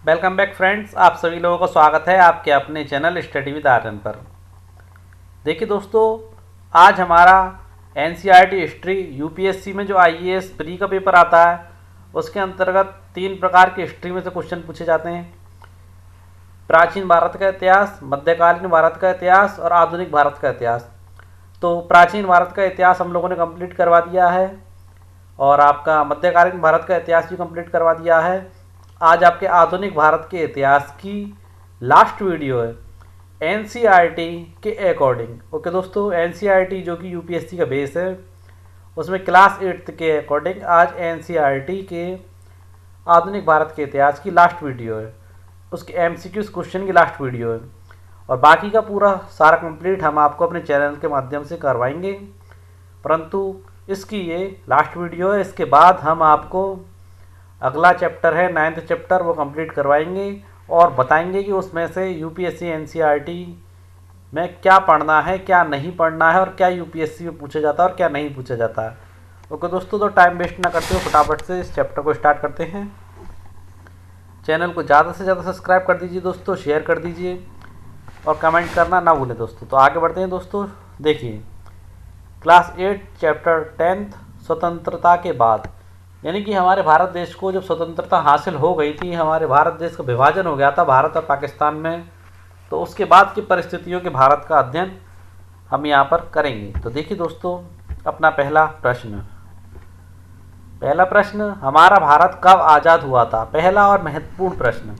Welcome back friends, आप सभी लोगों का स्वागत है आपके अपने चैनल स्टडी विद आर्यन पर। देखिए दोस्तों, आज हमारा एनसीईआरटी हिस्ट्री यूपीएससी में जो आईएएस प्री का पेपर आता है उसके अंतर्गत 3 प्रकार की हिस्ट्री में से क्वेश्चन पूछे जाते हैं। प्राचीन भारत का इतिहास, मध्यकालीन भारत का इतिहास और आधुनिक भारत का इतिहास। तो प्राचीन भारत का इतिहास हम लोगों ने कंप्लीट करवा दिया है और आपका मध्यकालीन भारत का इतिहास भी कंप्लीट करवा दिया है। आज आपके आधुनिक भारत के इतिहास की लास्ट वीडियो है एनसीईआरटी के अकॉर्डिंग। ओके दोस्तों, एनसीईआरटी जो कि यूपीएससी का बेस है उसमें क्लास 8th के अकॉर्डिंग आज एनसीईआरटी के आधुनिक भारत के इतिहास की लास्ट वीडियो है, उसके एमसीक्यूज क्वेश्चन की लास्ट वीडियो है और बाकी का पूरा सारा कंप्लीट हम आपको अपने चैनल के माध्यम से करवाएंगे। परंतु इसकी ये लास्ट वीडियो है, इसके बाद हम आपको अगला चैप्टर है 9th चैप्टर, वो कंप्लीट करवाएंगे और बताएंगे कि उसमें से यूपीएससी एनसीईआरटी में क्या पढ़ना है, क्या नहीं पढ़ना है और क्या यूपीएससी में पूछा जाता है और क्या नहीं पूछा जाता है। ओके दोस्तों, तो टाइम वेस्ट ना करते हुए फटाफट से इस चैप्टर को स्टार्ट करते हैं। चैनल को ज़्यादा से ज़्यादा सब्सक्राइब कर दीजिए दोस्तों, शेयर कर दीजिए और कमेंट करना ना भूलें दोस्तों। तो आगे बढ़ते हैं दोस्तों। देखिए, क्लास 8 चैप्टर 10th स्वतंत्रता के बाद, यानी कि हमारे भारत देश को जब स्वतंत्रता हासिल हो गई थी, हमारे भारत देश का विभाजन हो गया था भारत और पाकिस्तान में, तो उसके बाद की परिस्थितियों के भारत का अध्ययन हम यहाँ पर करेंगे। तो देखिए दोस्तों, अपना पहला प्रश्न, हमारा भारत कब आज़ाद हुआ था? पहला और महत्वपूर्ण प्रश्न,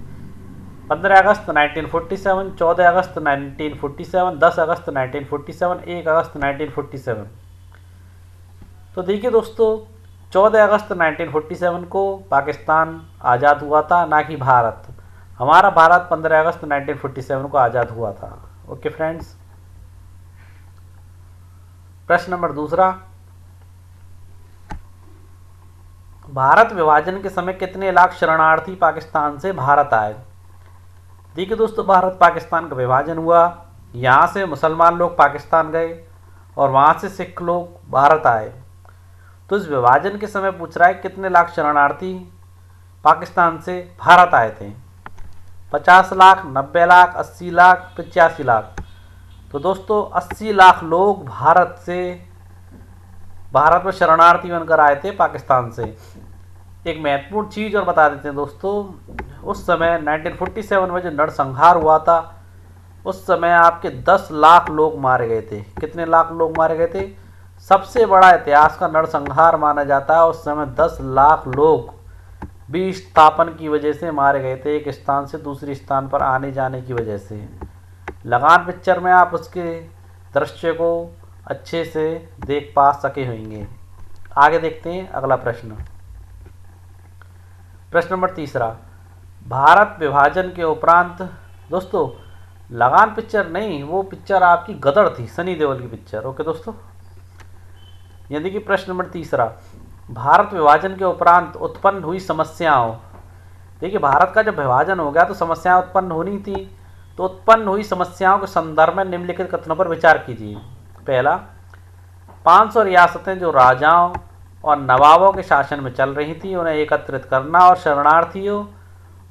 15 अगस्त 1947, 14 अगस्त 1947, 10 अगस्त 1947, 1 अगस्त 1947। तो देखिए दोस्तों, 14 अगस्त 1947 को पाकिस्तान आज़ाद हुआ था, ना कि भारत। हमारा भारत 15 अगस्त 1947 को आज़ाद हुआ था। ओके फ्रेंड्स, प्रश्न नंबर दूसरा, भारत विभाजन के समय कितने लाख शरणार्थी पाकिस्तान से भारत आए? देखिए दोस्तों, भारत पाकिस्तान का विभाजन हुआ, यहाँ से मुसलमान लोग पाकिस्तान गए और वहाँ से सिख लोग भारत आए। तो इस विभाजन के समय पूछ रहा है कितने लाख शरणार्थी पाकिस्तान से भारत आए थे? 50 लाख, 90 लाख, 80 लाख, 85 लाख। तो दोस्तों 80 लाख लोग भारत में शरणार्थी बनकर आए थे पाकिस्तान से। एक महत्वपूर्ण चीज़ और बता देते हैं दोस्तों, उस समय 1947 में जो नरसंहार हुआ था उस समय आपके 10 लाख लोग मारे गए थे। कितने लाख लोग मारे गए थे? सबसे बड़ा इतिहास का नरसंहार माना जाता है। उस समय 10 लाख लोग विस्थापन की वजह से मारे गए थे, एक स्थान से दूसरी स्थान पर आने जाने की वजह से। लगान पिक्चर में आप उसके दृश्य को अच्छे से देख पा सके होंगे। आगे देखते हैं अगला प्रश्न नंबर तीसरा, भारत विभाजन के उपरांत। दोस्तों लगान पिक्चर नहीं, वो पिक्चर आपकी गदर थी, सनी देओल की पिक्चर। ओके दोस्तों, यदि कि प्रश्न नंबर तीसरा, भारत विभाजन के उपरांत उत्पन्न हुई समस्याओं। देखिए, भारत का जब विभाजन हो गया तो समस्याएं उत्पन्न होनी थी, तो उत्पन्न हुई समस्याओं के संदर्भ में निम्नलिखित कथनों पर विचार कीजिए। पहला, 500 रियासतें जो राजाओं और नवाबों के शासन में चल रही थी उन्हें एकत्रित करना और शरणार्थियों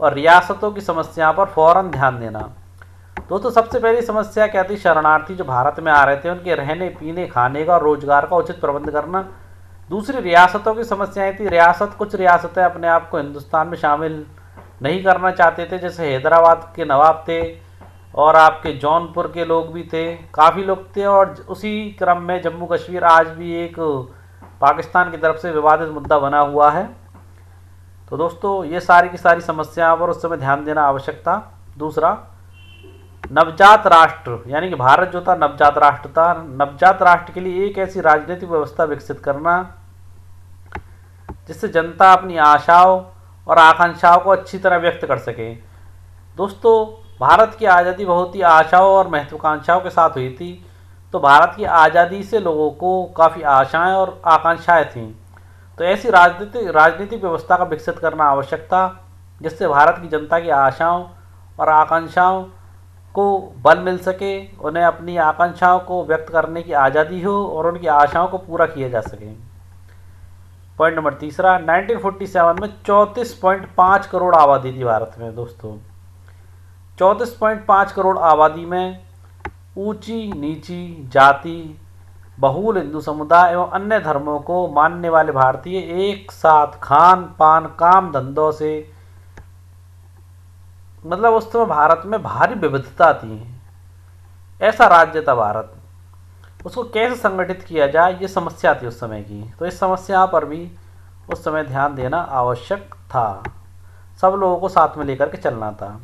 और रियासतों की समस्या पर फौरन ध्यान देना। दोस्तों सबसे पहली समस्या क्या थी? शरणार्थी जो भारत में आ रहे थे उनके रहने, पीने, खाने का और रोजगार का उचित प्रबंध करना। दूसरी रियासतों की समस्याएं थी। कुछ रियासतें अपने आप को हिंदुस्तान में शामिल नहीं करना चाहते थे, जैसे हैदराबाद के नवाब थे और आपके जौनपुर के लोग भी थे, काफ़ी लोग थे। और उसी क्रम में जम्मू कश्मीर आज भी एक पाकिस्तान की तरफ से विवादित मुद्दा बना हुआ है। तो दोस्तों ये सारी की सारी समस्याओं पर उस समय ध्यान देना आवश्यक था। दूसरा, नवजात राष्ट्र, यानी कि भारत जो था नवजात राष्ट्र था। नवजात राष्ट्र के लिए एक ऐसी राजनीतिक व्यवस्था विकसित करना जिससे जनता अपनी आशाओं और आकांक्षाओं को अच्छी तरह व्यक्त कर सके। दोस्तों भारत की आज़ादी बहुत ही आशाओं और महत्वाकांक्षाओं के साथ हुई थी, तो भारत की आज़ादी से लोगों को काफ़ी आशाएं और आकांक्षाएं थीं। तो ऐसी राजनीतिक व्यवस्था का विकसित करना आवश्यक था जिससे भारत की जनता की आशाओं और आकांक्षाओं को बल मिल सके, उन्हें अपनी आकांक्षाओं को व्यक्त करने की आज़ादी हो और उनकी आशाओं को पूरा किया जा सके। पॉइंट नंबर तीसरा, 1947 में 34.5 करोड़ आबादी थी भारत में दोस्तों। 34.5 करोड़ आबादी में ऊंची नीची जाति, बहुल हिंदू समुदाय एवं अन्य धर्मों को मानने वाले भारतीय एक साथ खान पान काम धंधों से, मतलब उस समय भारत में भारी विविधता थी। ऐसा राज्य था भारत। उसको कैसे संगठित किया जाए ये समस्या थी उस समय की। तो इस समस्या पर भी उस समय ध्यान देना आवश्यक था। सब लोगों को साथ में लेकर के चलना था।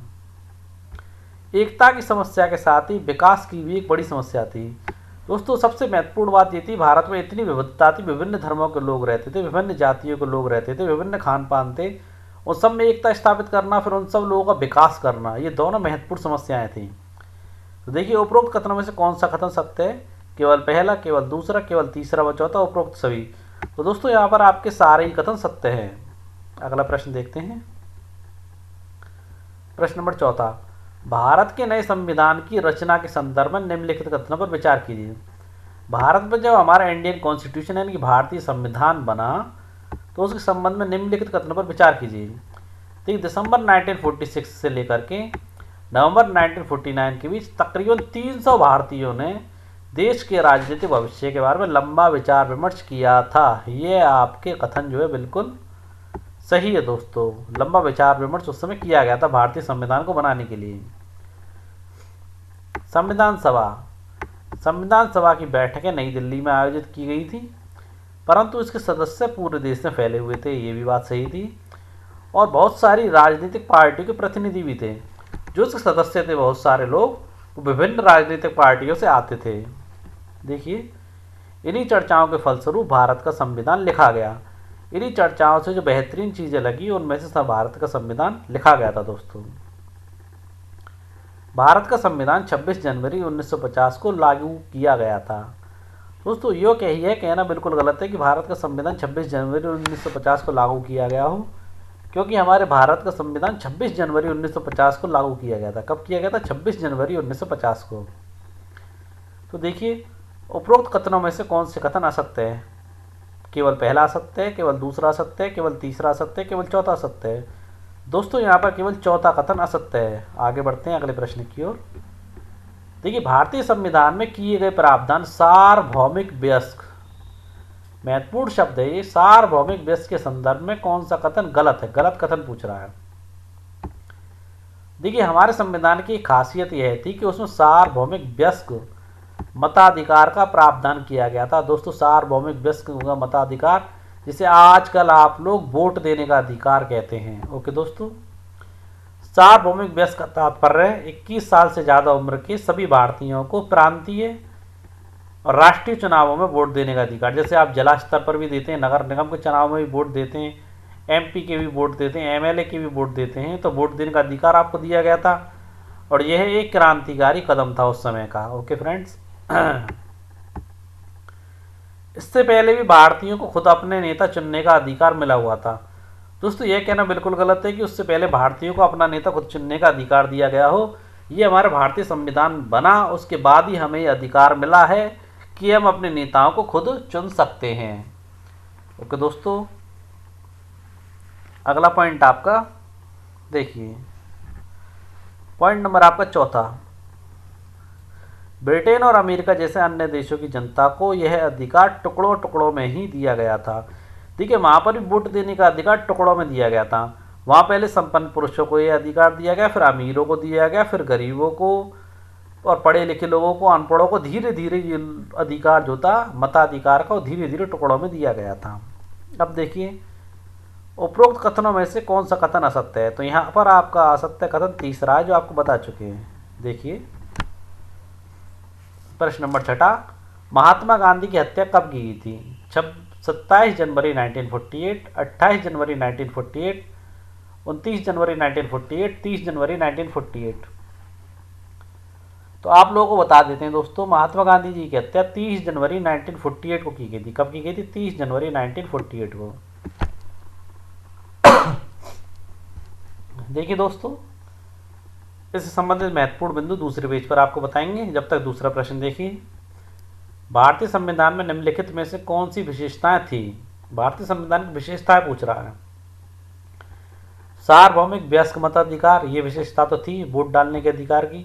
एकता की समस्या के साथ ही विकास की भी एक बड़ी समस्या थी दोस्तों। सबसे महत्वपूर्ण बात ये थी, भारत में इतनी विविधता थी, विभिन्न धर्मों के लोग रहते थे, विभिन्न जातियों के लोग रहते थे, विभिन्न खान पान थे। उन सब में एकता स्थापित करना, फिर उन सब लोगों का विकास करना, ये दोनों महत्वपूर्ण समस्याएं थी। तो देखिए, उपरोक्त कथनों में से कौन सा कथन सत्य है? केवल पहला, केवल दूसरा, केवल तीसरा व चौथा, उपरोक्त सभी। तो दोस्तों यहाँ पर आपके सारे ही कथन सत्य हैं। अगला प्रश्न देखते हैं। प्रश्न नंबर चौथा, भारत के नए संविधान की रचना के संदर्भ में निम्नलिखित कथनों पर विचार कीजिए। भारत में जब हमारा इंडियन कॉन्स्टिट्यूशन यानी कि भारतीय संविधान बना, तो उसके संबंध में निम्नलिखित कथनों पर विचार कीजिए। ठीक, दिसंबर 1946 से लेकर के नवंबर 1949 के बीच तकरीबन 300 भारतीयों ने देश के राजनीतिक भविष्य के बारे में लंबा विचार विमर्श किया था। ये आपके कथन जो है बिल्कुल सही है दोस्तों। लंबा विचार विमर्श उस समय किया गया था भारतीय संविधान को बनाने के लिए। संविधान सभा की बैठकें नई दिल्ली में आयोजित की गई थी, परंतु इसके सदस्य पूरे देश में फैले हुए थे, ये भी बात सही थी। और बहुत सारी राजनीतिक पार्टियों के प्रतिनिधि भी थे। जो इसके सदस्य थे, बहुत सारे लोग विभिन्न राजनीतिक पार्टियों से आते थे। देखिए, इन्हीं चर्चाओं के फलस्वरूप भारत का संविधान लिखा गया। इन्हीं चर्चाओं से जो बेहतरीन चीज़ें लगी, उनमें से भारत का संविधान लिखा गया था दोस्तों। भारत का संविधान 26 जनवरी 1950 को लागू किया गया था दोस्तों। यह कहना बिल्कुल गलत है कि भारत का संविधान 26 जनवरी 1950 को लागू किया गया हो, क्योंकि हमारे भारत का संविधान 26 जनवरी 1950 को लागू किया गया था। कब किया गया था? 26 जनवरी 1950 को। तो देखिए, उपरोक्त कथनों में से कौन से कथन असत्य है? केवल पहला असत्य है, केवल दूसरा असत्य है, केवल तीसरा असत्य है, केवल चौथा असत्य है। दोस्तों यहाँ पर केवल चौथा कथन असत्य है। आगे बढ़ते हैं अगले प्रश्न की ओर। देखिए, भारतीय संविधान में किए गए प्रावधान सार्वभौमिक वयस्क, महत्वपूर्ण शब्द है ये, सार्वभौमिक वयस्क के संदर्भ में कौन सा कथन गलत है? गलत कथन पूछ रहा है। देखिए, हमारे संविधान की खासियत यह थी कि उसमें सार्वभौमिक वयस्क मताधिकार का प्रावधान किया गया था दोस्तों। सार्वभौमिक वयस्क का मताधिकार, जिसे आजकल आप लोग वोट देने का अधिकार कहते हैं। ओके दोस्तों, सार्वभौमिक वयस्क का तात्पर्य 21 साल से ज़्यादा उम्र के सभी भारतीयों को प्रांतीय और राष्ट्रीय चुनावों में वोट देने का अधिकार। जैसे आप जिला स्तर पर भी देते हैं, नगर निगम के चुनाव में भी वोट देते हैं, एमपी के भी वोट देते हैं, एमएलए के भी वोट देते हैं, तो वोट देने का अधिकार आपको दिया गया था। और यह एक क्रांतिकारी कदम था उस समय का। ओके फ्रेंड्स, इससे पहले भी भारतीयों को खुद अपने नेता चुनने का अधिकार मिला हुआ था दोस्तों। यह कहना बिल्कुल गलत है कि उससे पहले भारतीयों को अपना नेता खुद चुनने का अधिकार दिया गया हो। ये हमारा भारतीय संविधान बना, उसके बाद ही हमें यह अधिकार मिला है कि हम अपने नेताओं को खुद चुन सकते हैं। ओके दोस्तों, अगला पॉइंट आपका देखिए, पॉइंट नंबर आपका चौथा, ब्रिटेन और अमेरिका जैसे अन्य देशों की जनता को यह अधिकार टुकड़ों टुकड़ों में ही दिया गया था। ठीक है, वहाँ पर भी वोट देने का अधिकार टुकड़ों में दिया गया था। वहाँ पहले संपन्न पुरुषों को यह अधिकार दिया गया, फिर अमीरों को दिया गया, फिर गरीबों को और पढ़े लिखे लोगों को, अनपढ़ों को धीरे धीरे ये अधिकार जो था मताधिकार का, वो धीरे धीरे टुकड़ों में दिया गया था। अब देखिए, उपरोक्त कथनों में से कौन सा कथन असत्य है? तो यहाँ पर आपका असत्य कथन तीसरा है, जो आपको बता चुके हैं। देखिए, प्रश्न नंबर छठा, महात्मा गांधी की हत्या कब की गई थी? 27 जनवरी 1948, 28 जनवरी 1948, 29 जनवरी 1948, 30 जनवरी 1948। तो आप लोगों को बता देते हैं दोस्तों, महात्मा गांधी जी की हत्या 30 जनवरी 1948 को की गई थी। कब की गई थी? 30 जनवरी 1948 को। देखिए दोस्तों, इससे संबंधित महत्वपूर्ण बिंदु दूसरे पेज पर आपको बताएंगे। जब तक दूसरा प्रश्न देखिए, भारतीय संविधान में निम्नलिखित में से कौन सी विशेषताएं थी भारतीय संविधान की विशेषताएं पूछ रहा है। सार्वभौमिक वयस्क मताधिकार, ये विशेषता तो थी वोट डालने के अधिकार की।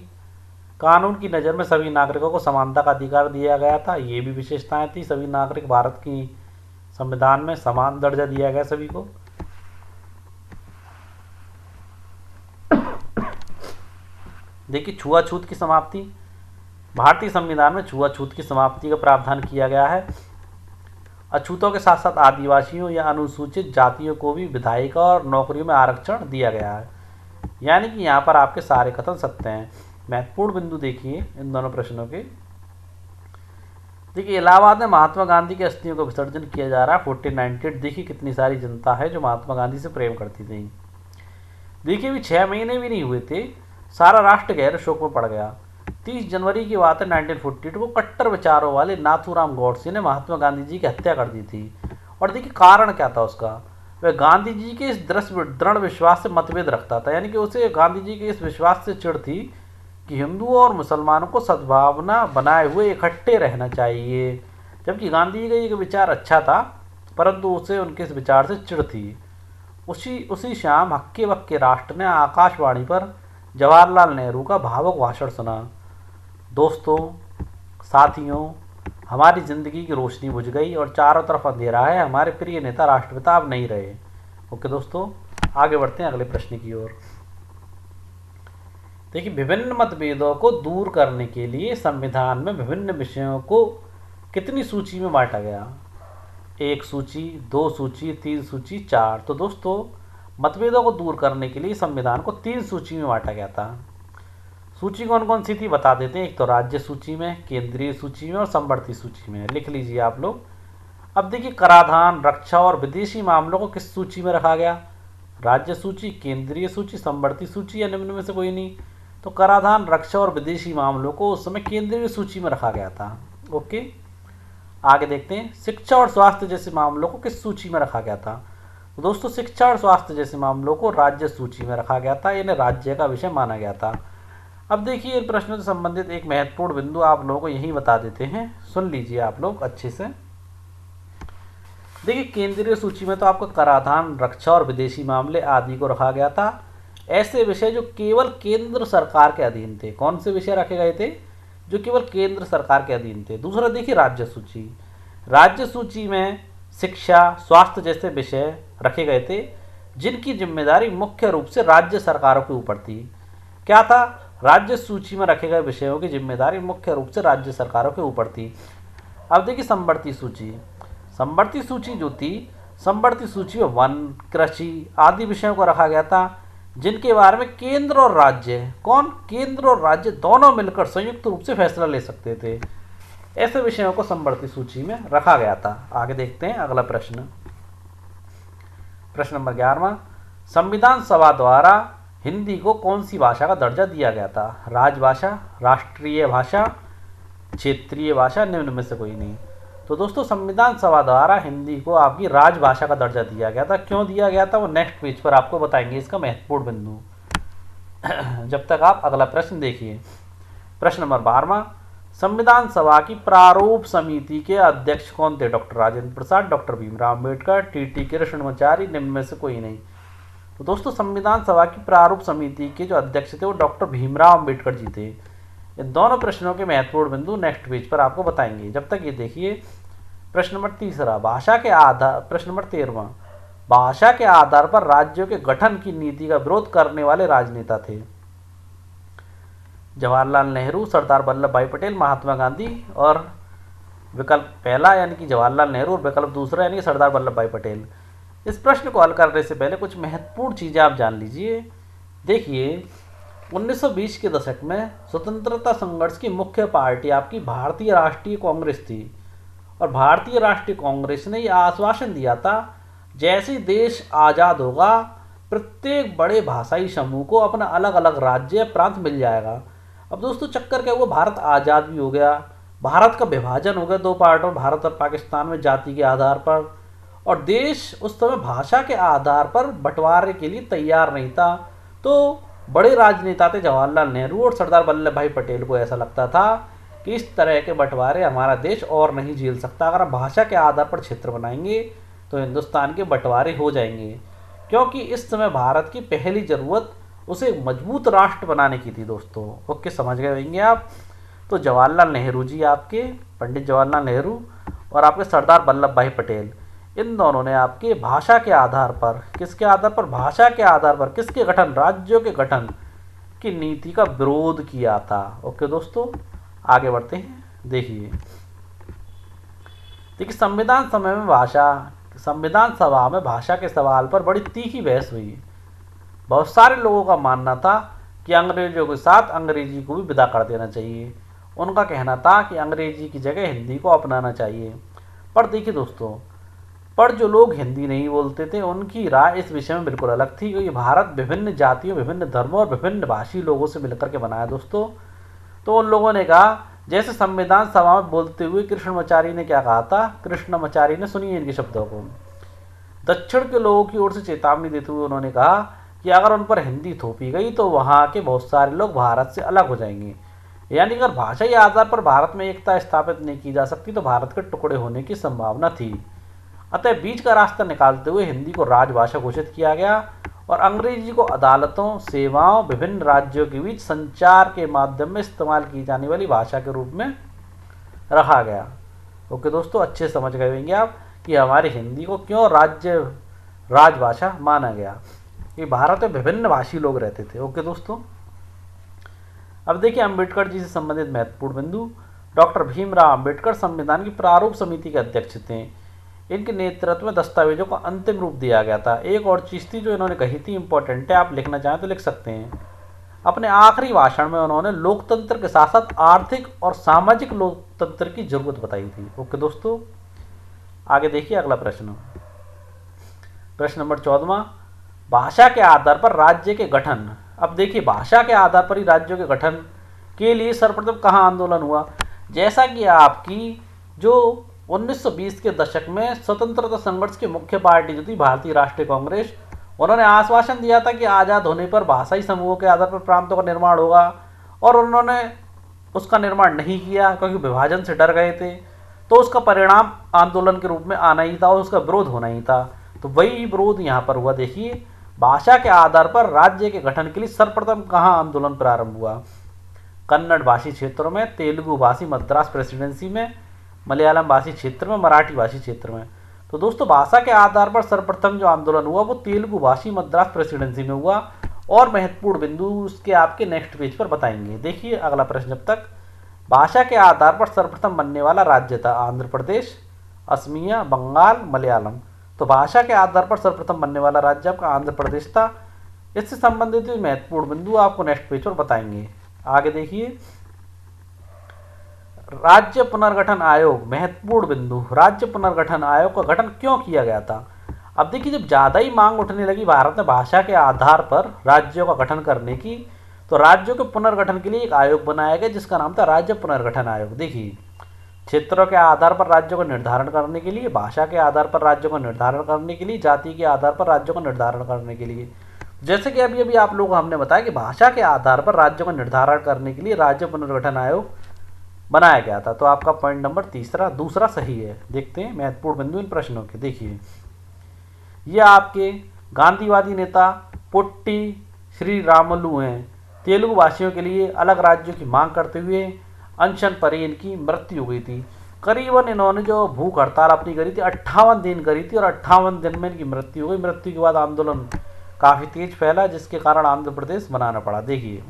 कानून की नज़र में सभी नागरिकों को समानता का अधिकार दिया गया था, ये भी विशेषताएं थी। सभी नागरिक भारत की संविधान में समान दर्जा दिया गया सभी को। देखिए छुआछूत की समाप्ति, भारतीय संविधान में छुआछूत की समाप्ति का प्रावधान किया गया है। अछूतों के साथ साथ आदिवासियों या अनुसूचित जातियों को भी विधायिका और नौकरियों में आरक्षण दिया गया है। यानी कि यहाँ पर आपके सारे कथन सत्य हैं। महत्वपूर्ण बिंदु देखिए इन दोनों प्रश्नों के। देखिए इलाहाबाद में महात्मा गांधी की अस्थियों का विसर्जन किया जा रहा है 1498। देखिए कितनी सारी जनता है जो महात्मा गांधी से प्रेम करती थी। देखिए अभी 6 महीने भी नहीं हुए थे, सारा राष्ट्र गहरे शोक में पड़ गया। 30 जनवरी की बात है 1942 को कट्टर विचारों वाले नाथूराम गौडसे ने महात्मा गांधी जी की हत्या कर दी थी। और देखिए कारण क्या था उसका, वह गांधी जी के इस दृढ़ विश्वास से मतभेद रखता था। यानी कि उसे गांधी जी के इस विश्वास से चिढ़ थी कि हिंदुओं और मुसलमानों को सद्भावना बनाए हुए इकट्ठे रहना चाहिए। जबकि गांधी जी का ये विचार अच्छा था, परंतु उसे उनके इस विचार से चिढ़ थी। उसी शाम हक्के बक्के राष्ट्र ने आकाशवाणी पर जवाहरलाल नेहरू का भावुक भाषण सुना। दोस्तों, साथियों, हमारी ज़िंदगी की रोशनी बुझ गई और चारों तरफ अंधेरा है। हमारे प्रिय नेता राष्ट्रपिता अब नहीं रहे। ओके दोस्तों, आगे बढ़ते हैं अगले प्रश्न की ओर। देखिए विभिन्न मतभेदों को दूर करने के लिए संविधान में विभिन्न विषयों को कितनी सूची में बांटा गया? 1 सूची, 2 सूची, 3 सूची, 4। तो दोस्तों मतभेदों को दूर करने के लिए संविधान को 3 सूची में बांटा गया था। सूची कौन कौन सी थी बता देते हैं। एक तो राज्य सूची में, केंद्रीय सूची में और समवर्ती सूची में। लिख लीजिए आप लोग। अब देखिए कराधान, रक्षा और विदेशी मामलों को किस सूची में रखा गया? राज्य सूची, केंद्रीय सूची, समवर्ती सूची या निम्न में से कोई नहीं? तो कराधान, रक्षा और विदेशी मामलों को उस समय केंद्रीय सूची में रखा गया था। ओके, आगे देखते हैं। शिक्षा और स्वास्थ्य जैसे मामलों को किस सूची में रखा गया था? तो दोस्तों शिक्षा और स्वास्थ्य जैसे मामलों को राज्य सूची में रखा गया था, इन्हें राज्य का विषय माना गया था। अब देखिए इन प्रश्नों से संबंधित एक महत्वपूर्ण बिंदु आप लोगों को यही बता देते हैं, सुन लीजिए आप लोग अच्छे से। देखिए केंद्रीय सूची में तो आपको कराधान, रक्षा और विदेशी मामले आदि को रखा गया था। ऐसे विषय जो केवल केंद्र सरकार के अधीन थे। कौन से विषय रखे गए थे? जो केवल केंद्र सरकार के अधीन थे। दूसरा देखिए राज्य सूची। राज्य सूची में शिक्षा, स्वास्थ्य जैसे विषय रखे गए थे जिनकी जिम्मेदारी मुख्य रूप से राज्य सरकारों के ऊपर थी। क्या था? राज्य सूची में रखे गए विषयों की जिम्मेदारी मुख्य रूप से राज्य सरकारों के ऊपर थी। अब देखिए समवर्ती सूची। समवर्ती सूची जो थी, समवर्ती सूची में वन, कृषि आदि विषयों को रखा गया था जिनके बारे में केंद्र और राज्य, कौन? केंद्र और राज्य दोनों मिलकर संयुक्त रूप से फैसला ले सकते थे। ऐसे विषयों को समवर्ती सूची में रखा गया था। आगे देखते हैं अगला प्रश्न। प्रश्न नंबर 11वां। संविधान सभा द्वारा हिंदी को कौन सी भाषा का दर्जा दिया गया था? राजभाषा, राष्ट्रीय भाषा, क्षेत्रीय भाषा, निम्न में से कोई नहीं? तो दोस्तों संविधान सभा द्वारा हिंदी को आपकी राजभाषा का दर्जा दिया गया था। क्यों दिया गया था वो नेक्स्ट पेज पर आपको बताएंगे, इसका महत्वपूर्ण बिंदु। जब तक आप अगला प्रश्न देखिए। प्रश्न नंबर 12वां। संविधान सभा की प्रारूप समिति के अध्यक्ष कौन थे? Doctor Rajendra Prasad, doctor Bhimrao Ambedkar, T Krishnamachari, निम्न में से कोई नहीं? तो दोस्तों संविधान सभा की प्रारूप समिति के जो अध्यक्ष थे वो डॉक्टर भीमराव अम्बेडकर जी थे। इन दोनों प्रश्नों के महत्वपूर्ण बिंदु नेक्स्ट पेज पर आपको बताएंगे। जब तक ये देखिए। प्रश्न नंबर 3 भाषा के आधार। प्रश्न नंबर 13वां। भाषा के आधार पर राज्यों के गठन की नीति का विरोध करने वाले राजनेता थे? जवाहरलाल नेहरू, सरदार वल्लभ भाई पटेल, महात्मा गांधी। और विकल्प पहला यानी कि जवाहरलाल नेहरू और विकल्प दूसरा यानी कि सरदार वल्लभ भाई पटेल। इस प्रश्न को हल करने से पहले कुछ महत्वपूर्ण चीज़ें आप जान लीजिए। देखिए 1920 के दशक में स्वतंत्रता संघर्ष की मुख्य पार्टी आपकी भारतीय राष्ट्रीय कांग्रेस थी। और भारतीय राष्ट्रीय कांग्रेस ने यह आश्वासन दिया था जैसे ही देश आज़ाद होगा प्रत्येक बड़े भाषाई समूह को अपना अलग अलग राज्य या प्रांत मिल जाएगा। अब दोस्तों चक्कर क्या हुआ, भारत आज़ाद भी हो गया, भारत का विभाजन हो गया 2 पार्टों में, भारत और पाकिस्तान में जाति के आधार पर। और देश उस समय भाषा के आधार पर बंटवारे के लिए तैयार नहीं था। तो बड़े राजनेता थे जवाहरलाल नेहरू और सरदार वल्लभ भाई पटेल को ऐसा लगता था कि इस तरह के बंटवारे हमारा देश और नहीं झेल सकता। अगर हम भाषा के आधार पर क्षेत्र बनाएंगे तो हिंदुस्तान के बंटवारे हो जाएंगे, क्योंकि इस समय भारत की पहली ज़रूरत उसे एक मजबूत राष्ट्र बनाने की थी दोस्तों। ओके, समझ गए होंगे आप। तो जवाहरलाल नेहरू जी, आपके पंडित जवाहरलाल नेहरू और आपके सरदार वल्लभ भाई पटेल, इन दोनों ने आपके भाषा के आधार पर, किसके आधार पर, भाषा के आधार पर किसके गठन, राज्यों के गठन की नीति का विरोध किया था। ओके दोस्तों, आगे बढ़ते हैं। देखिए संविधान सभा में भाषा के सवाल पर बड़ी तीखी बहस हुई। बहुत सारे लोगों का मानना था कि अंग्रेजों के साथ अंग्रेजी को भी विदा कर देना चाहिए। उनका कहना था कि अंग्रेजी की जगह हिंदी को अपनाना चाहिए। पर देखिए दोस्तों, पर जो लोग हिंदी नहीं बोलते थे उनकी राय इस विषय में बिल्कुल अलग थी, क्योंकि भारत विभिन्न जातियों, विभिन्न धर्मों और विभिन्न भाषी लोगों से मिलकर के बनाया दोस्तों। तो उन लोगों ने कहा, जैसे संविधान सभा में बोलते हुए कृष्णमाचारी ने क्या कहा था, कृष्णमाचारी ने, सुनिए इनके शब्दों को, दक्षिण के लोगों की ओर से चेतावनी देते हुए उन्होंने कहा कि अगर उन पर हिंदी थोपी गई तो वहाँ के बहुत सारे लोग भारत से अलग हो जाएंगे। यानी अगर भाषाई आधार पर भारत में एकता स्थापित नहीं की जा सकती तो भारत के टुकड़े होने की संभावना थी। अतः बीच का रास्ता निकालते हुए हिंदी को राजभाषा घोषित किया गया और अंग्रेजी को अदालतों, सेवाओं, विभिन्न राज्यों के बीच संचार के माध्यम में इस्तेमाल की जाने वाली भाषा के रूप में रखा गया। ओके दोस्तों, अच्छे समझ गए होंगे आप कि हमारी हिंदी को क्यों राजभाषा माना गया। ये भारत में विभिन्न भाषी लोग रहते थे। ओके दोस्तों, अब देखिए अम्बेडकर जी से संबंधित महत्वपूर्ण बिंदु। डॉक्टर भीमराव अम्बेडकर संविधान की प्रारूप समिति के अध्यक्ष थे। इनके नेतृत्व में दस्तावेजों को अंतिम रूप दिया गया था। एक और चीज़ थी जो इन्होंने कही थी, इंपॉर्टेंट है, आप लिखना चाहें तो लिख सकते हैं। अपने आखिरी भाषण में उन्होंने लोकतंत्र के साथ साथ आर्थिक और सामाजिक लोकतंत्र की जरूरत बताई थी। ओके दोस्तों, आगे देखिए अगला प्रश्न नंबर 14, भाषा के आधार पर राज्य के गठन। अब देखिए भाषा के आधार पर ही राज्यों के गठन के लिए सर्वप्रथम कहाँ आंदोलन हुआ। जैसा कि आपकी जो 1920 के दशक में स्वतंत्रता संघर्ष की मुख्य पार्टी जो थी भारतीय राष्ट्रीय कांग्रेस, उन्होंने आश्वासन दिया था कि आज़ाद होने पर भाषाई समूहों के आधार पर प्रांतों का निर्माण होगा, और उन्होंने उसका निर्माण नहीं किया क्योंकि विभाजन से डर गए थे। तो उसका परिणाम आंदोलन के रूप में आना ही था और उसका विरोध होना ही था। तो वही विरोध यहाँ पर हुआ। देखिए भाषा के आधार पर राज्य के गठन के लिए सर्वप्रथम कहाँ आंदोलन प्रारंभ हुआ, कन्नड़ भाषी क्षेत्रों में, तेलुगु भाषी मद्रास प्रेसिडेंसी में, मलयालम भाषी क्षेत्र में, मराठी भाषी क्षेत्र में। तो दोस्तों भाषा के आधार पर सर्वप्रथम जो आंदोलन हुआ वो तेलुगु भाषी मद्रास प्रेसिडेंसी में हुआ। और महत्वपूर्ण बिंदु उसके आपके नेक्स्ट पेज पर बताएंगे। देखिए अगला प्रश्न, जब तक भाषा के आधार पर सर्वप्रथम बनने वाला राज्य था आंध्र प्रदेश, असमिया, बंगाल, मलयालम। तो भाषा के आधार पर सर्वप्रथम बनने वाला राज्य आपका आंध्र प्रदेश था। इससे संबंधित महत्वपूर्ण बिंदु आपको नेक्स्ट पेज पर बताएंगे। आगे देखिए राज्य पुनर्गठन आयोग, महत्वपूर्ण बिंदु, राज्य पुनर्गठन आयोग का गठन क्यों किया गया था। अब देखिए जब ज़्यादा ही मांग उठने लगी भारत में भाषा के आधार पर राज्यों का गठन करने की, तो राज्यों के पुनर्गठन के लिए एक आयोग बनाया गया जिसका नाम था राज्य पुनर्गठन आयोग। देखिए क्षेत्रों के आधार पर राज्यों को निर्धारण करने के लिए, भाषा के आधार पर राज्यों को निर्धारण करने के लिए, जाति के आधार पर राज्यों को निर्धारण करने के लिए। जैसे कि अभी अभी आप लोगों को हमने बताया कि भाषा के आधार पर राज्यों का निर्धारण करने के लिए राज्य पुनर्गठन आयोग बनाया गया था। तो आपका पॉइंट नंबर दूसरा सही है। देखते हैं महत्वपूर्ण बिंदु इन प्रश्नों के। देखिए ये आपके गांधीवादी नेता पोट्टी श्री रामुलु हैं। तेलुगु भाषियों के लिए अलग राज्यों की मांग करते हुए अनशन पर इनकी मृत्यु हो गई थी। करीबन इन्होंने जो भूख हड़ताल अपनी करी थी 58 दिन करी थी और 58 दिन में इनकी मृत्यु हो गई। मृत्यु के बाद आंदोलन काफ़ी तेज फैला जिसके कारण आंध्र प्रदेश बनाना पड़ा। देखिए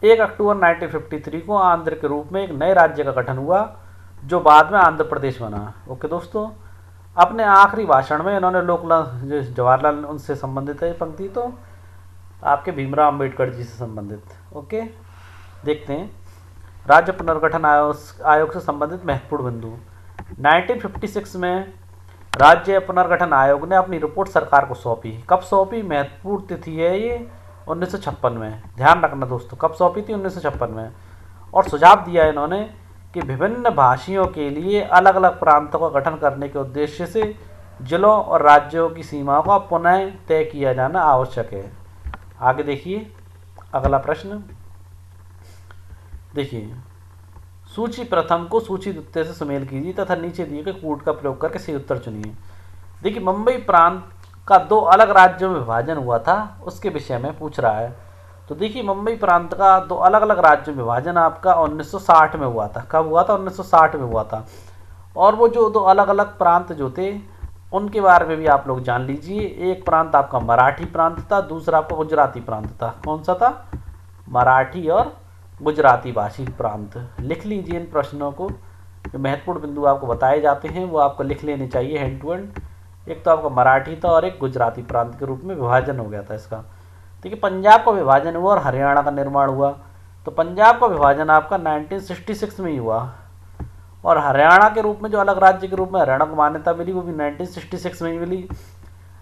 1 अक्टूबर 1953 को आंध्र के रूप में एक नए राज्य का गठन हुआ जो बाद में आंध्र प्रदेश बना। ओके दोस्तों, अपने आखिरी भाषण में इन्होंने जवाहरलाल उनसे संबंधित है पंक्ति, तो आपके भीमराव अंबेडकर जी से संबंधित। ओके देखते हैं राज्य पुनर्गठन आयोग से संबंधित महत्वपूर्ण बिंदु। 1956 में राज्य पुनर्गठन आयोग ने अपनी रिपोर्ट सरकार को सौंपी। कब सौंपी, महत्वपूर्ण तिथि है ये 1956 में, ध्यान रखना दोस्तों, कब सौंपी थी 1956 में। और सुझाव दिया इन्होंने कि विभिन्न भाषियों के लिए अलग अलग प्रांतों का गठन करने के उद्देश्य से जिलों और राज्यों की सीमाओं का पुनः तय किया जाना आवश्यक है। आगे देखिए अगला प्रश्न। देखिए सूची प्रथम को सूची द्वितीय से सुमेल कीजिए तथा नीचे दिए गए कूट का प्रयोग करके सही उत्तर चुनिए। देखिए मुंबई प्रांत का 2 अलग राज्यों में विभाजन हुआ था, उसके विषय में पूछ रहा है। तो देखिए मुंबई प्रांत का 2 अलग अलग राज्यों में विभाजन आपका 1960 में हुआ था। कब हुआ था? 1960 में हुआ था। और वो जो 2 अलग अलग प्रांत जो थे उनके बारे में भी आप लोग जान लीजिए। एक प्रांत आपका मराठी प्रांत था, दूसरा आपका गुजराती प्रांत था। कौन सा था? मराठी और गुजराती भाषी प्रांत। लिख लीजिए इन प्रश्नों को, जो महत्वपूर्ण बिंदु आपको बताए जाते हैं वो आपको लिख लेने चाहिए हैंड टू हैंड। एक तो आपका मराठी था और एक गुजराती प्रांत के रूप में विभाजन हो गया था इसका। देखिए पंजाब का विभाजन हुआ और हरियाणा का निर्माण हुआ। तो पंजाब का विभाजन आपका 1966 में ही हुआ और हरियाणा के रूप में जो अलग राज्य के रूप में हरियाणा को मान्यता मिली वो भी 1966 में ही मिली।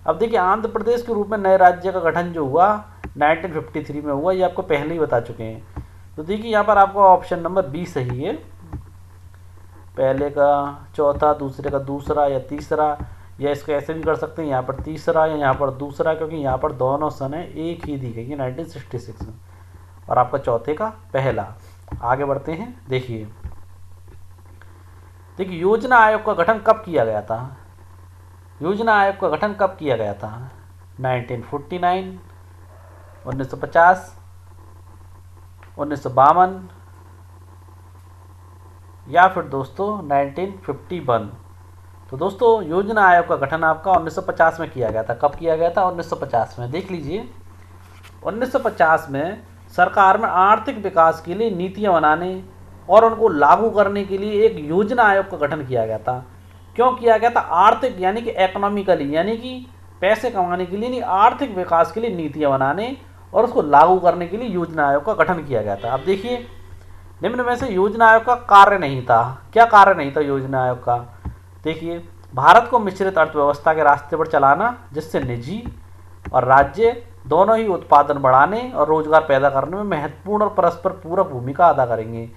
अब देखिए आंध्र प्रदेश के रूप में नए राज्य का गठन जो हुआ 1953 में हुआ, ये आपको पहले ही बता चुके हैं। तो देखिए यहाँ पर आपका ऑप्शन नंबर बी सही है। पहले का चौथा, दूसरे का दूसरा या तीसरा, या इसको ऐसे भी कर सकते हैं यहाँ पर तीसरा या यहाँ पर दूसरा, क्योंकि यहाँ पर दोनों सन है एक ही दी गई है 1966 में, और आपका चौथे का पहला। आगे बढ़ते हैं। देखिए योजना आयोग का गठन कब किया गया था? योजना आयोग का गठन कब किया गया था? 1949, 1950, 1952 या फिर दोस्तों 1951। तो दोस्तों योजना आयोग का गठन आपका 1950 में किया गया था। कब किया गया था? 1950 में। देख लीजिए 1950 में सरकार में आर्थिक विकास के लिए नीतियां बनाने और उनको लागू करने के लिए एक योजना आयोग का गठन किया गया था। क्यों किया गया था? आर्थिक यानी कि इकोनॉमिकली, यानी कि पैसे कमाने के लिए नहीं, आर्थिक विकास के लिए नीतियां बनाने और उसको लागू करने के लिए योजना आयोग का गठन किया गया था। अब देखिए निम्न में से योजना आयोग का कार्य नहीं था। क्या कार्य नहीं था योजना आयोग का? देखिए भारत को मिश्रित अर्थव्यवस्था के रास्ते पर चलाना, जिससे निजी और राज्य दोनों ही उत्पादन बढ़ाने और रोजगार पैदा करने में महत्वपूर्ण और परस्पर पूरक भूमिका अदा करेंगे।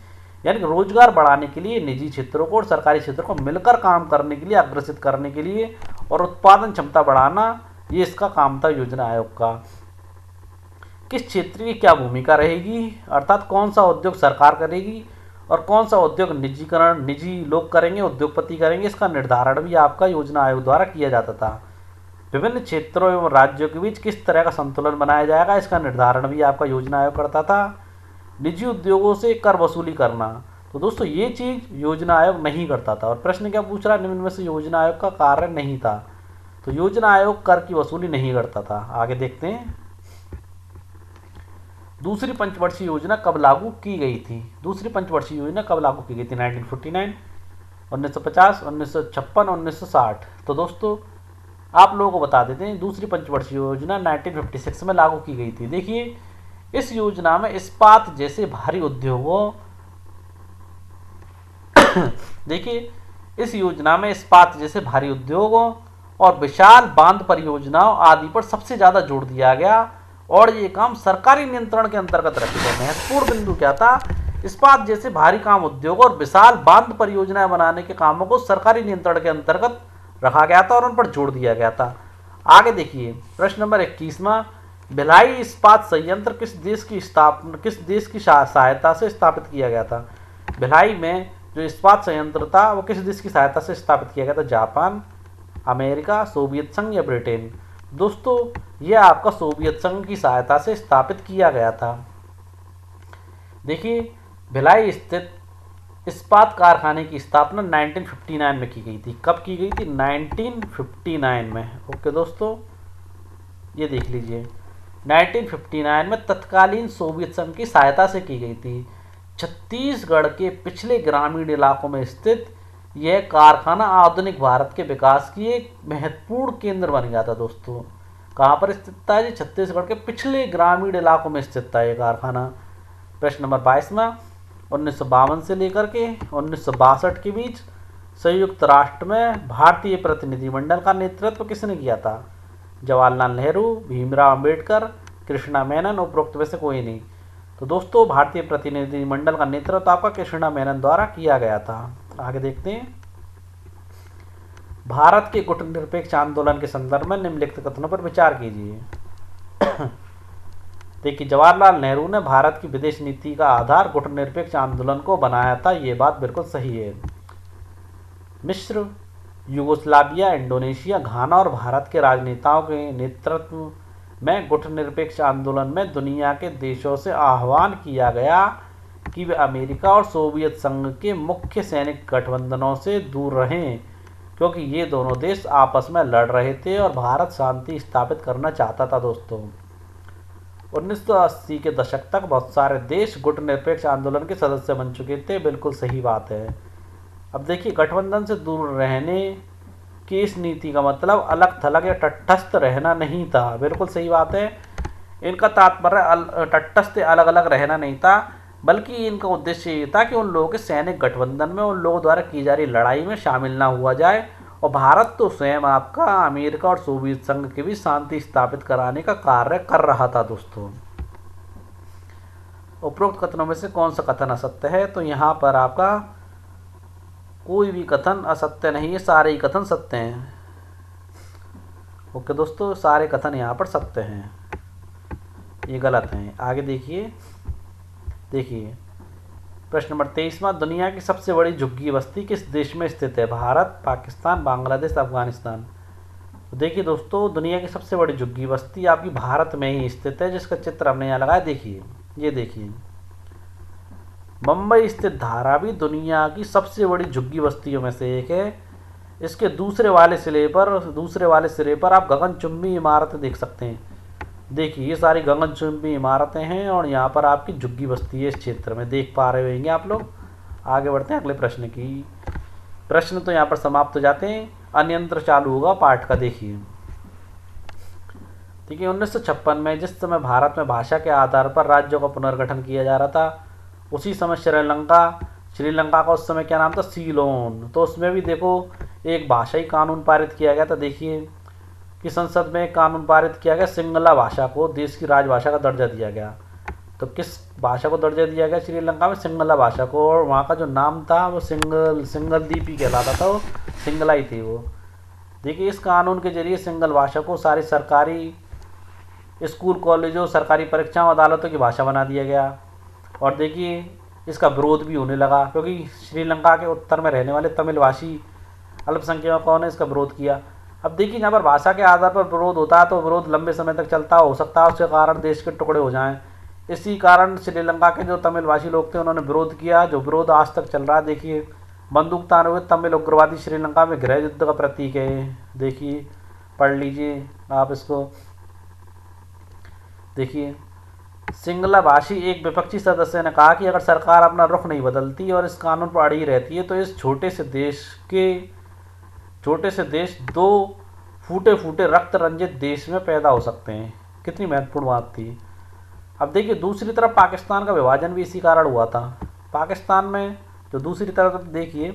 यानी कि रोजगार बढ़ाने के लिए निजी क्षेत्रों को और सरकारी क्षेत्रों को मिलकर काम करने के लिए अग्रसित करने के लिए और उत्पादन क्षमता बढ़ाना, ये इसका काम था योजना आयोग का। किस क्षेत्र की क्या भूमिका रहेगी, अर्थात कौन सा उद्योग सरकार करेगी और कौन सा उद्योग निजीकरण निजी लोग करेंगे, उद्योगपति करेंगे, इसका निर्धारण भी आपका योजना आयोग द्वारा किया जाता था। विभिन्न क्षेत्रों एवं राज्यों के बीच किस तरह का संतुलन बनाया जाएगा, इसका निर्धारण भी आपका योजना आयोग करता था। निजी उद्योगों से कर वसूली करना, तो दोस्तों ये चीज़ योजना आयोग नहीं करता था। और प्रश्न क्या पूछ रहा है? निम्न में से योजना आयोग का कार्य नहीं था। तो योजना आयोग कर की वसूली नहीं करता था। आगे देखते हैं। दूसरी पंचवर्षीय योजना कब लागू की गई थी? दूसरी पंचवर्षीय योजना कब लागू की गई थी? 1949, 1950, 1956, 1960। तो दोस्तों आप लोगों को बता देते हैं, दूसरी पंचवर्षीय योजना 1956 में लागू की गई थी। देखिए इस योजना में इस्पात जैसे भारी उद्योगों देखिए इस योजना में इस्पात जैसे भारी उद्योगों और विशाल बांध परियोजनाओं आदि पर सबसे ज्यादा जोर दिया गया और ये काम सरकारी नियंत्रण के अंतर्गत रखे गए। महत्वपूर्ण बिंदु क्या था? इस्पात जैसे भारी काम उद्योग और विशाल बांध परियोजनाएं बनाने के कामों को सरकारी नियंत्रण के अंतर्गत रखा गया था और उन पर जोर दिया गया था। आगे देखिए प्रश्न नंबर 21वां, भिलाई इस्पात संयंत्र किस देश की सहायता से स्थापित किया गया था? भिलाई में जो इस्पात संयंत्र था वो किस देश की सहायता से स्थापित किया गया था? जापान, अमेरिका, सोवियत संघ या ब्रिटेन? दोस्तों यह आपका सोवियत संघ की सहायता से स्थापित किया गया था। देखिए भिलाई स्थित इस्पात कारखाने की स्थापना 1959 में की गई थी। कब की गई थी? 1959 में। ओके दोस्तों ये देख लीजिए 1959 में तत्कालीन सोवियत संघ की सहायता से की गई थी। छत्तीसगढ़ के पिछले ग्रामीण इलाकों में स्थित यह कारखाना आधुनिक भारत के विकास की एक महत्वपूर्ण केंद्र बन गया था। दोस्तों कहाँ पर स्थित था? ये छत्तीसगढ़ के पिछले ग्रामीण इलाकों में स्थित था यह कारखाना। प्रश्न नंबर 22वां, 1952 से लेकर के 1962 के बीच संयुक्त राष्ट्र में भारतीय प्रतिनिधिमंडल का नेतृत्व किसने किया था? जवाहरलाल नेहरू, भीमराव अंबेडकर, कृष्णा मेनन, उपरोक्त में से कोई नहीं। तो दोस्तों भारतीय प्रतिनिधिमंडल का नेतृत्व आपका कृष्णा मेनन द्वारा किया गया था। आगे देखते हैं। भारत के गुटनिरपेक्ष आंदोलन के संदर्भ में निम्नलिखित कथनों पर विचार कीजिए। देखिए, जवाहरलाल नेहरू ने भारत की विदेश नीति का आधार गुटनिरपेक्ष आंदोलन को बनाया था, ये बात बिल्कुल सही है। मिस्र, यूगोस्लाविया, इंडोनेशिया, घाना और भारत के राजनेताओं के नेतृत्व में गुटनिरपेक्ष आंदोलन में दुनिया के देशों से आह्वान किया गया कि वे अमेरिका और सोवियत संघ के मुख्य सैनिक गठबंधनों से दूर रहें, क्योंकि ये दोनों देश आपस में लड़ रहे थे और भारत शांति स्थापित करना चाहता था। दोस्तों, 1980 के दशक तक बहुत सारे देश गुटनिरपेक्ष आंदोलन के सदस्य बन चुके थे, बिल्कुल सही बात है। अब देखिए, गठबंधन से दूर रहने की इस नीति का मतलब अलग थलग या तटस्थ रहना नहीं था, बिल्कुल सही बात है। इनका तात्पर्य तटस्थ अलग अलग रहना नहीं था, बल्कि इनका उद्देश्य ये था कि उन लोगों के सैनिक गठबंधन में उन लोगों द्वारा की जा रही लड़ाई में शामिल ना हुआ जाए, और भारत तो स्वयं आपका अमेरिका और सोवियत संघ के भी शांति स्थापित कराने का कार्य कर रहा था। दोस्तों, उपरोक्त कथनों में से कौन सा कथन असत्य है? तो यहाँ पर आपका कोई भी कथन असत्य नहीं है, सारे ही कथन सत्य हैं। ओके दोस्तों, सारे कथन यहाँ पर सत्य हैं, ये गलत हैं। आगे देखिए प्रश्न नंबर 23वां, दुनिया की सबसे बड़ी झुग्गी बस्ती किस देश में स्थित है? भारत, पाकिस्तान, बांग्लादेश, अफगानिस्तान। तो देखिए दोस्तों, दुनिया की सबसे बड़ी झुग्गी बस्ती आपकी भारत में ही स्थित है, जिसका चित्र हमने यहाँ लगाया। देखिए, ये देखिए, मुंबई स्थित धारावी दुनिया की सबसे बड़ी झुग्गी बस्तियों में से एक है। इसके दूसरे वाले सिरे पर आप गगनचुंबी इमारतें देख सकते हैं। देखिए, ये सारी गगनचुंबी इमारतें हैं और यहाँ पर आपकी झुग्गी बस्ती है, इस क्षेत्र में देख पा रहे होंगे आप लोग। आगे बढ़ते हैं अगले प्रश्न की। प्रश्न तो यहाँ पर समाप्त हो जाते हैं, अन्यंत्र चालू होगा पाठ का। देखिए, 1956 में जिस समय भारत में भाषा के आधार पर राज्यों का पुनर्गठन किया जा रहा था, उसी समय श्रीलंका का उस समय क्या नाम था? सीलोन। तो उसमें भी देखो एक भाषाई कानून पारित किया गया था। देखिए कि संसद में एक कानून पारित किया गया, सिंगला भाषा को देश की राजभाषा का दर्जा दिया गया। तो किस भाषा को दर्जा दिया गया श्रीलंका में? सिंगला भाषा को। और वहाँ का जो नाम था वो सिंगल द्वीप ही कहलाता था, वो सिंगला ही थी वो। देखिए, इस कानून के जरिए सिंगल भाषा को सारी सरकारी स्कूल, कॉलेजों, सरकारी परीक्षाओं, अदालतों की भाषा बना दिया गया। और देखिए, इसका विरोध भी होने लगा, क्योंकि श्रीलंका के उत्तर में रहने वाले तमिल भाषी अल्पसंख्यकों ने इसका विरोध किया। अब देखिए, यहाँ पर भाषा के आधार पर विरोध होता है तो विरोध लंबे समय तक चलता हो सकता है, उसके कारण देश के टुकड़े हो जाएं। इसी कारण श्रीलंका के जो तमिल भाषी लोग थे उन्होंने विरोध किया, जो विरोध आज तक चल रहा है। देखिए, बंदूक ताने हुए तमिल उग्रवादी श्रीलंका में गृह युद्ध का प्रतीक है। देखिए, पढ़ लीजिए आप इसको। देखिए, सिंगला भाषी एक विपक्षी सदस्य ने कहा कि अगर सरकार अपना रुख नहीं बदलती और इस कानून पर अड़ी रहती है तो इस छोटे से देश दो फूटे फूटे रक्त रंजित देश में पैदा हो सकते हैं। कितनी महत्वपूर्ण बात थी। अब देखिए, दूसरी तरफ पाकिस्तान का विभाजन भी इसी कारण हुआ था। पाकिस्तान में जो दूसरी तरफ देखिए,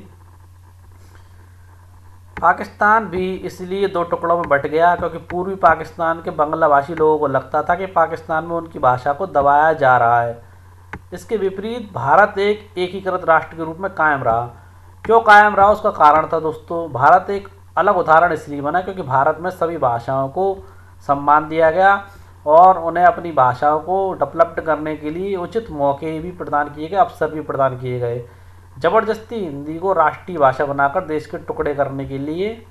पाकिस्तान भी इसलिए दो टुकड़ों में बट गया क्योंकि पूर्वी पाकिस्तान के बांग्ला भाषी लोगों को लगता था कि पाकिस्तान में उनकी भाषा को दबाया जा रहा है। इसके विपरीत भारत एक एकीकृत राष्ट्र के रूप में कायम रहा। क्यों कायम रहा, उसका कारण था दोस्तों, भारत एक अलग उदाहरण इसलिए बना क्योंकि भारत में सभी भाषाओं को सम्मान दिया गया और उन्हें अपनी भाषाओं को डेवलप करने के लिए उचित मौके भी प्रदान किए गए, अवसर भी प्रदान किए गए। जबरदस्ती हिंदी को राष्ट्रीय भाषा बनाकर देश के टुकड़े करने के लिए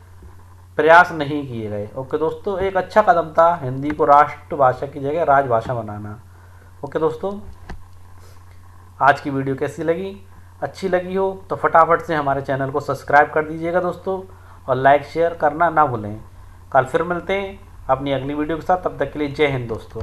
प्रयास नहीं किए गए। ओके दोस्तों, एक अच्छा कदम था हिंदी को राष्ट्रभाषा की जगह राजभाषा बनाना। ओके दोस्तों, आज की वीडियो कैसी लगी? अच्छी लगी हो तो फटाफट से हमारे चैनल को सब्सक्राइब कर दीजिएगा दोस्तों, और लाइक शेयर करना ना भूलें। कल फिर मिलते हैं अपनी अगली वीडियो के साथ, तब तक के लिए जय हिंद दोस्तों।